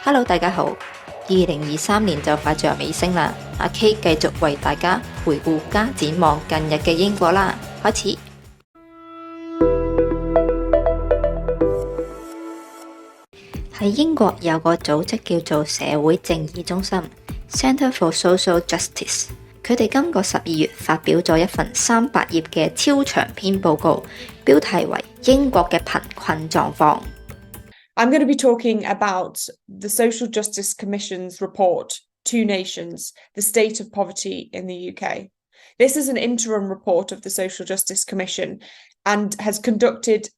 Hello 大家好，2023年就快進入尾聲啦，阿 K 繼續為大家回顧加展望近日嘅英國啦，開始。喺英國有個組織叫做社會正義中心 Centre for Social Justice， 佢哋今個12月發表咗一份300頁嘅超長篇報告，標題為英國嘅貧困狀況。I'm going to be talking about the Social Justice Commission's report, Two Nations, the State of Poverty in the UK. This is an interim report of the Social Justice Commission and has conducted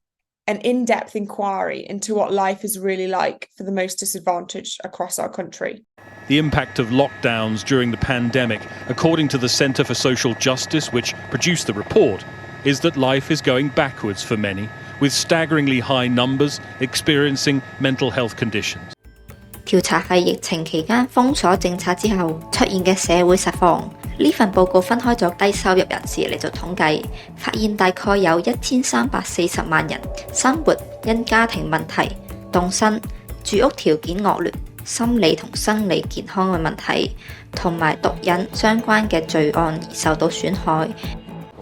an in-depth inquiry into what life is really like for the most disadvantaged across our country. The impact of lockdowns during the pandemic, according to the Centre for Social Justice, which produced the report, is that life is going backwards for many, with staggeringly high numbers experiencing mental health conditions. 調查係疫情期間封鎖政策之後出現嘅社會實況。呢份報告分開咗低收入人士嚟做統計，發現大概有1340萬人生活因家庭問題、凍薪、住屋條件惡劣、心理同生理健康嘅問題，同埋毒癮相關嘅罪案而受到損害。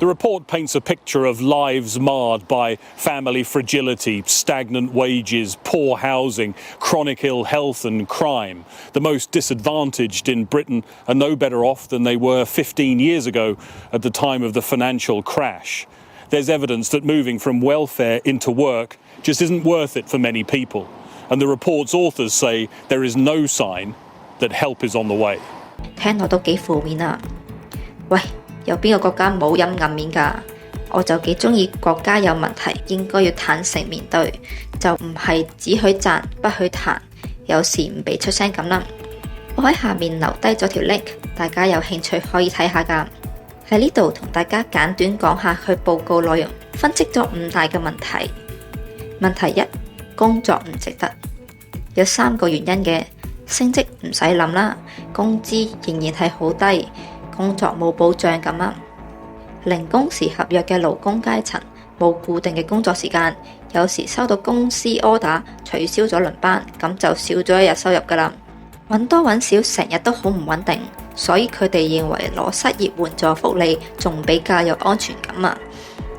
The report paints a picture of lives marred by family fragility, stagnant wages, poor housing, chronic ill health and crime. The most disadvantaged in Britain are no better off than they were 15 years ago at the time of the financial crash. There's evidence that moving from welfare into work just isn't worth it for many people. And the report's authors say there is no sign that help is on the way. 聽落都幾負面啊！喂，有邊個國家冇陰暗面㗎？我就幾鍾意國家有問題應該要坦誠面對，就唔係只許讚不許彈，有時唔俾出聲咁啦。我喺下面留低咗條 link， 大家有興趣可以睇下㗎。喺呢度同大家簡短講下佢報告內容，分析咗5大嘅問題。問題1，工作唔值得，有3個原因嘅。升職唔使諗啦，工資仍然係好低。工作冇保障咁啊，零工時合約嘅勞工階層冇固定嘅工作時間，有時收到公司 order 取消咗輪班，咁就少咗1日收入㗎啦。揾多揾少成日都好唔穩定，所以佢哋認為攞失業援助福利仲比較有安全感啊。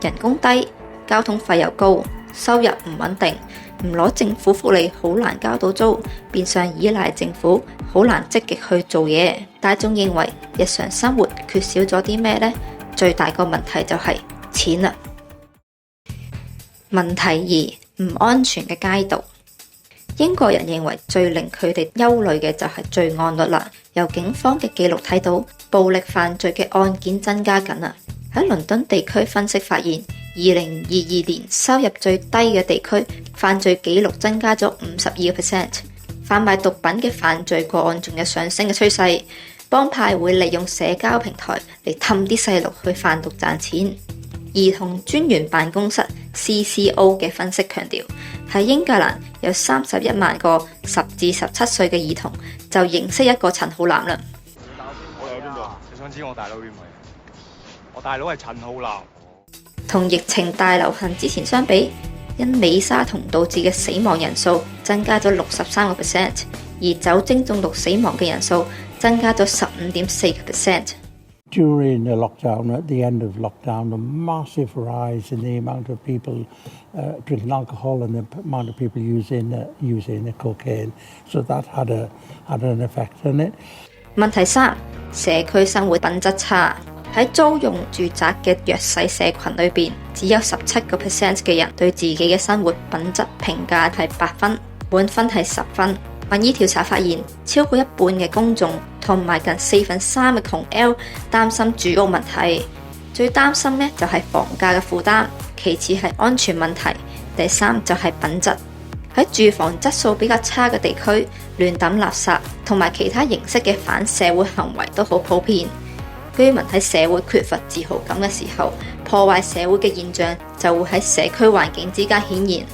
人工低，交通費又高，收入唔穩定，唔攞政府福利好難交到租，變相依賴政府，好難積極去做嘢。大眾認為日常生活缺少咗啲咩呢？最大個問題就係錢啦。問題2，唔安全嘅街道。英國人認為最令佢哋憂慮嘅就係罪案率啦。由警方嘅記錄睇到，暴力犯罪嘅案件增加緊啦。喺倫敦地區分析發現，2022年收入最低嘅地區犯罪記錄增加咗52%。販賣毒品嘅犯罪個案仲有上升嘅趨勢，幫派會利用社交平台嚟氹啲細路去販毒賺錢。兒童專員辦公室 CCO 嘅分析強調，喺英格蘭有31萬個10至17歲嘅兒童就認識一個陳浩南啦。我有邊度？你想知我大佬邊位？我大佬係陳浩南。同疫情大流行之前相比，因美沙酮導致嘅死亡人數增加咗63%，而酒精中毒死亡嘅人數增加咗15.4%。During the lockdown, at the end of lockdown, a massive rise in the amount of people drinking alcohol and the amount of people using cocaine. So that had an effect on it. 問題3，社區生活品質差。喺租用住宅嘅弱勢社群裏邊，只有17% 嘅人對自己嘅生活品質評價係8分，滿分係10分。民意調查發現，超過一半嘅公眾同埋近4/3嘅窮 L 擔心住屋問題，最擔心呢就係房價嘅負擔，其次係安全問題，第3就係品質。喺住房質素比較差嘅地區，亂抌垃圾同埋其他形式嘅反社會行為都好普遍。居民喺社會缺乏自豪感嘅時候，破壞社會嘅現象就會喺社區環境之間顯現。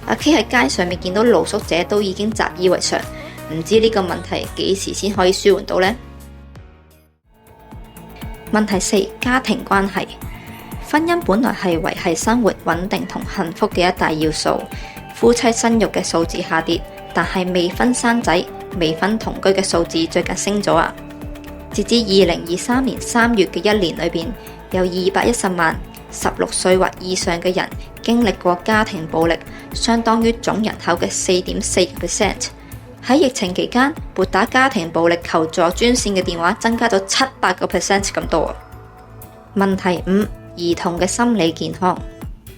阿 K 喺街上面見到露宿者都已經習以為常，唔知呢個問題幾時先可以舒緩到呢？問題4，家庭關係。婚姻本來係維繫生活穩定同幸福嘅一大要素，夫妻生育嘅數字下跌，但係未婚生仔、未婚同居嘅數字最近升咗啊！截至2023年3月嘅一年裏邊，有210萬16歲或以上嘅人經歷過家庭暴力，相當於總人口嘅 4.4%。喺疫情期間，撥打家庭暴力求助專線嘅電話增加咗700% 咁多啊！問題5：兒童嘅心理健康。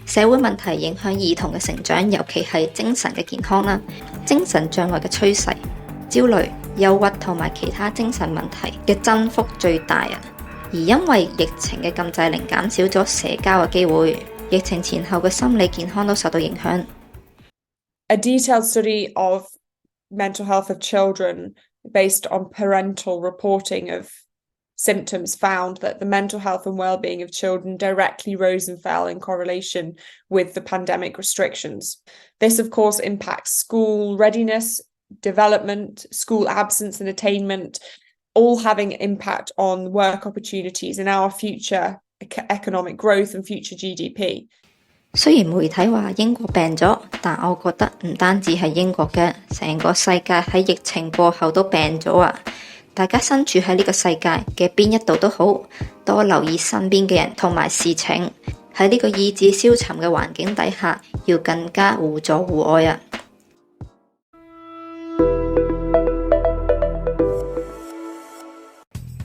社會問題影響兒童嘅成長，尤其係精神嘅健康啦。精神障礙嘅趨勢、焦慮、憂鬱同埋其他精神問題嘅增幅最大啊！而因為疫情嘅禁制令減少咗社交嘅機會，疫情前後嘅心理健康都受到影響。A detailed study of mental health of children based on parental reporting of symptoms found that the mental health and well-being of children directly rose and fell in correlation with the pandemic restrictions. This, of course, impacts school readiness, development, school absence and attainment, all having an impact on work opportunities and our future economic growth and future GDP. 雖然媒體話英國病咗，但我覺得唔單止係英國嘅，成個世界喺疫情過後都病咗啊！大家身處喺呢個世界嘅邊一度都好，多留意身邊嘅人同埋事情。喺呢個意志消沉嘅環境底下，要更加互助互愛啊！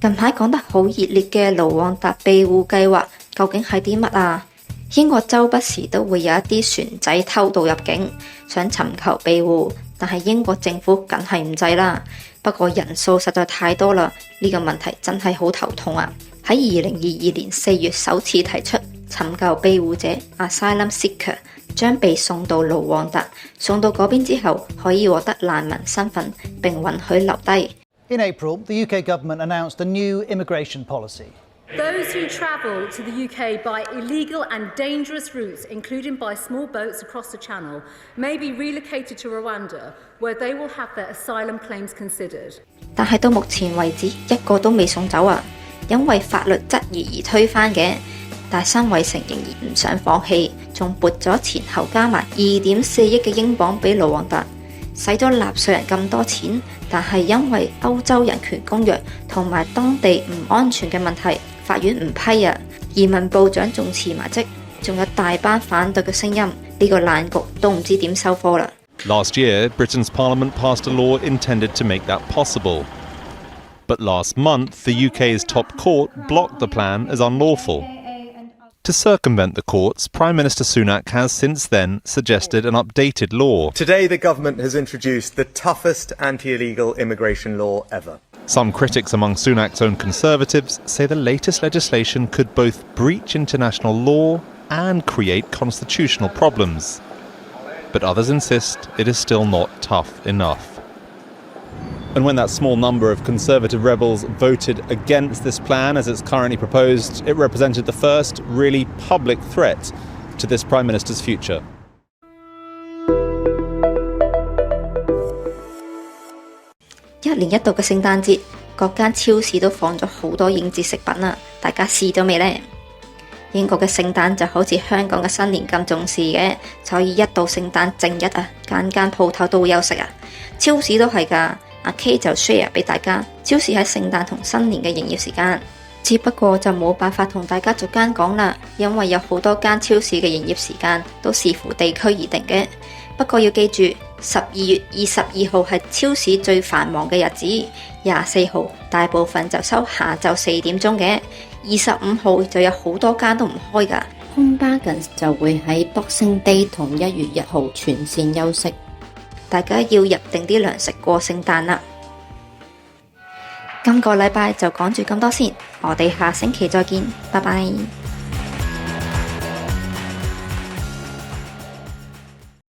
近排講得好熱烈嘅盧旺達庇護計劃究竟係啲乜啊？英國周不時都會有一啲船仔偷渡入境，想尋求庇護，但係英國政府梗係唔制啦。不過人數實在太多啦，呢個問題真係好頭痛啊！喺2022年4月首次提出尋求庇護者 Asylum Seeker 將被送到盧旺達，送到嗰邊之後可以獲得難民身份並允許留低。In April, the UK government announced a new immigration policy. Those who travel to the UK by illegal and dangerous routes, including by small boats across the Channel, may be relocated to Rwanda, where they will have their asylum claims considered. 但係到目前為止，一個都未送走啊，因為法律質疑而推翻嘅。但辛偉誠仍然唔想放棄，仲撥咗前後加埋2.4億嘅英鎊俾盧旺達，使咗納稅人咁多錢，但係因為歐洲人權公約同埋當地唔安全嘅問題，法院唔批啊！移民部長仲辭埋職，仲有大班反對嘅聲音，呢個爛局都唔知點收科啦。Last year, Britain's Parliament passed a law intended to make that possible. But last month, the UK's top court blocked the plan as unlawful. To circumvent the courts, Prime Minister Sunak has since then suggested an updated law. Today, the government has introduced the toughest anti-illegal immigration law ever. Some critics among Sunak's own Conservatives say the latest legislation could both breach international law and create constitutional problems. But others insist it is still not tough enough. And when that small number of Conservative rebels voted against this plan as it's currently proposed, it represented the first really public threat to this Prime Minister's future. 一年一度嘅聖誕節，各間超市都放咗好多應節食品啊！大家試咗未呢？英國嘅聖誕就好似香港嘅新年咁重視嘅，所以一到聖誕正日啊，間鋪頭都會休息啊，超市都係㗎。阿 K 就 share 俾大家超市喺聖誕同新年嘅營業時間，只不過就冇辦法同大家逐間講啦，因為有好多間超市嘅營業時間都視乎地區而定嘅。不過要記住，12月22號係超市最繁忙嘅日子，24號大部分就收下晝4點鐘嘅，25號就有好多間都唔開㗎。Home Bargains 就會喺 Boxing Day 同1月1號全線休息。大家要入定啲糧食過聖誕啦！今個禮拜就講住咁多先，我哋下星期再見，拜拜。